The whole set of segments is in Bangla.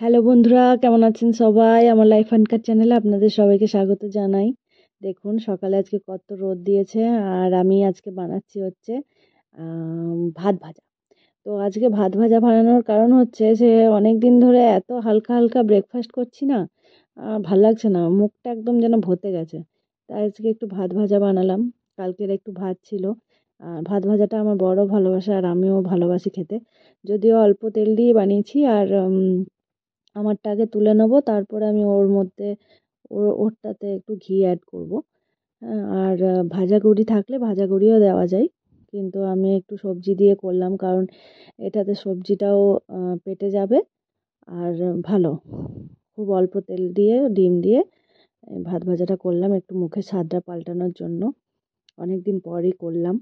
হ্যালো বন্ধুরা, কেমন আছেন সবাই? আমার লাইফ অ্যান্ড চ্যানেলে আপনাদের সবাইকে স্বাগত জানাই। দেখুন সকালে আজকে কত রোদ দিয়েছে, আর আমি আজকে বানাচ্ছি হচ্ছে ভাত ভাজা। তো আজকে ভাত ভাজা বানানোর কারণ হচ্ছে যে অনেক দিন ধরে এত হালকা হালকা ব্রেকফাস্ট করছি না, ভাল লাগছে না, মুখটা একদম যেন ভতে গেছে। তাই আজকে একটু ভাত ভাজা বানালাম। কালকের একটু ভাত ছিল। ভাত ভাজাটা আমার বড় ভালোবাসা, আর আমিও ভালোবাসি খেতে। যদিও অল্প তেল দিয়ে বানিয়েছি, আর আমারটা আগে তুলে নেবো, তারপরে আমি ওর মধ্যে ওরটাতে একটু ঘি অ্যাড করব। আর ভাজা গুঁড়ি থাকলে ভাজা গুঁড়িও দেওয়া যায়, কিন্তু আমি একটু সবজি দিয়ে করলাম, কারণ এটাতে সবজিটাও পেটে যাবে। আর ভালো, খুব অল্প তেল দিয়ে ডিম দিয়ে ভাত ভাজাটা করলাম একটু মুখের স্বাদটা পাল্টানোর জন্য। অনেক দিন পরই করলাম।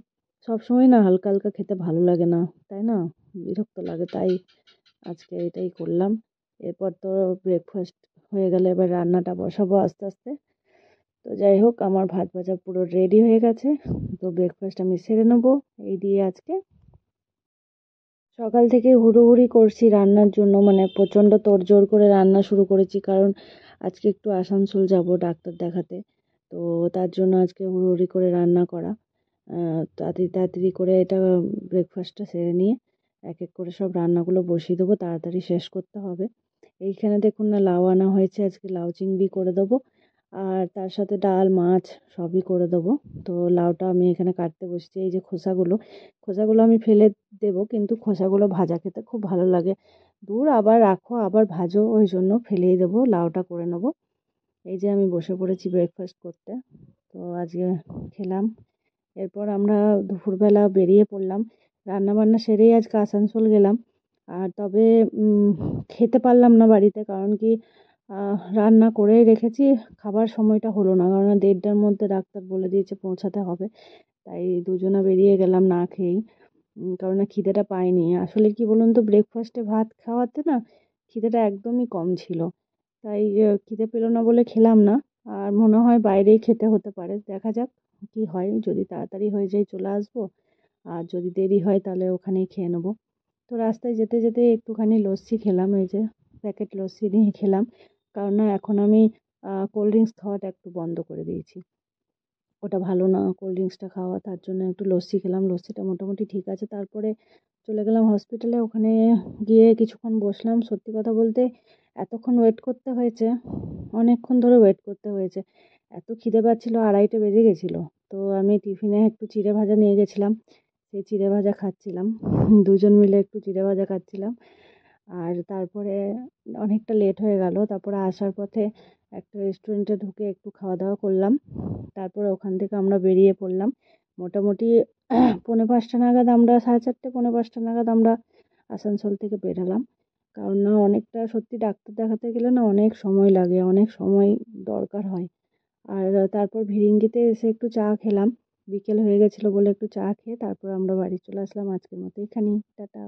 সবসময় না হালকা হালকা খেতে ভালো লাগে না, তাই না? বিরক্ত লাগে, তাই আজকে এটাই করলাম। এরপর তো ব্রেকফাস্ট হয়ে গেলে এবার রান্নাটা বসাবো আস্তে আস্তে। তো যাই হোক, আমার ভাত ভাজা পুরো রেডি হয়ে গেছে। তো ব্রেকফাস্ট আমি সেরে নেবো এই দিয়ে। আজকে সকাল থেকে হুড়োহুড়ি করছি রান্নার জন্য, মানে প্রচণ্ড তোড়জোড় করে রান্না শুরু করেছি, কারণ আজকে একটু আসানসোল যাব ডাক্তার দেখাতে। তো তার জন্য আজকে হুড়োহুড়ি করে রান্না করা। তাড়াতাড়ি তাড়াতাড়ি করে এটা ব্রেকফাস্টটা সেরে নিয়ে এক এক করে সব রান্নাগুলো বসিয়ে দেবো, তাড়াতাড়ি শেষ করতে হবে। এইখানে দেখুন না, লাউ আনা হয়েছে, আজকে লাউ চিংড়ি করে দেবো। আর তার সাথে ডাল মাছ সবই করে দেবো। তো লাউটা আমি এখানে কাটতে বসছি। এই যে খোসাগুলো আমি ফেলে দেবো, কিন্তু খোসাগুলো ভাজা খেতে খুব ভালো লাগে। দূর, আবার রাখো আবার ভাজো, ওই জন্য ফেলেই দেবো, লাউটা করে নেবো। এই যে আমি বসে পড়েছি ব্রেকফাস্ট করতে। তো আজকে খেলাম। এরপর আমরা দুপুরবেলা বেরিয়ে পড়লাম। রান্নাবান্না সেরেই আজকে আসানসোল গেলাম। আর তবে খেতে পারলাম না বাড়িতে, কারণ কি রান্না করে রেখেছি, খাবার সময়টা হলো না, কারণ 1:30টার মধ্যে ডাক্তার বলে দিয়েছে পৌঁছাতে হবে। তাই দুজনা বেরিয়ে গেলাম না খেয়েই। কারণ না খিদেটা পাইনি। আসলে কি বলুন তো, ব্রেকফাস্টে ভাত খাওয়াতে না খিদেটা একদমই কম ছিল। তাই খিদে পেলো না বলে খেলাম না। আর মনে হয় বাইরেই খেতে হতে পারে, দেখা যাক কি হয়। যদি তাড়াতাড়ি হয়ে যায় চলে আসবো, আর যদি দেরি হয় তাহলে ওখানেই খেয়ে নেবো। তো রাস্তায় যেতে যেতে একটুখানি লস্যি খেলাম, এই যে প্যাকেট লস্যি নিয়ে খেলাম। কারণ না এখন আমি কোল্ড ড্রিঙ্কস খাওয়াটা একটু বন্ধ করে দিয়েছি। ওটা ভালো না কোল্ড ড্রিঙ্কসটা খাওয়া, তার জন্য একটু লস্যি খেলাম। লস্যিটা মোটামুটি ঠিক আছে। তারপরে চলে গেলাম হসপিটালে, ওখানে গিয়ে কিছুক্ষণ বসলাম। সত্যি কথা বলতে এতক্ষণ ওয়েট করতে হয়েছে, অনেকক্ষণ ধরে ওয়েট করতে হয়েছে। এত খিদে পাচ্ছিল, 2:30 বেজে গেছিলো। তো আমি টিফিনে একটু চিড়ে ভাজা নিয়ে গেছিলাম, সেই চিড়ে ভাজা খাচ্ছিলাম। দুজন মিলে একটু চিড়ে ভাজা খাচ্ছিলাম। আর তারপরে অনেকটা লেট হয়ে গেল। তারপরে আসার পথে একটা রেস্টুরেন্টে ঢুকে একটু খাওয়া দাওয়া করলাম। তারপরে ওখান থেকে আমরা বেরিয়ে পড়লাম। মোটামুটি 4:45 নাগাদ আমরা, 4:30 4:45 নাগাদ আমরা আসানসোল থেকে বেরোলাম। কারণ না অনেকটা, সত্যি ডাক্তার দেখাতে গেলে না অনেক সময় লাগে, অনেক সময় দরকার হয়। আর তারপর ভিরিঙ্গিতে এসে একটু চা খেলাম। বিকেল হয়ে গেছিলো বলে একটু চা খেয়ে তারপর আমরা বাড়ি চলে আসলাম। আজকের মতো এখানেই, টাটা।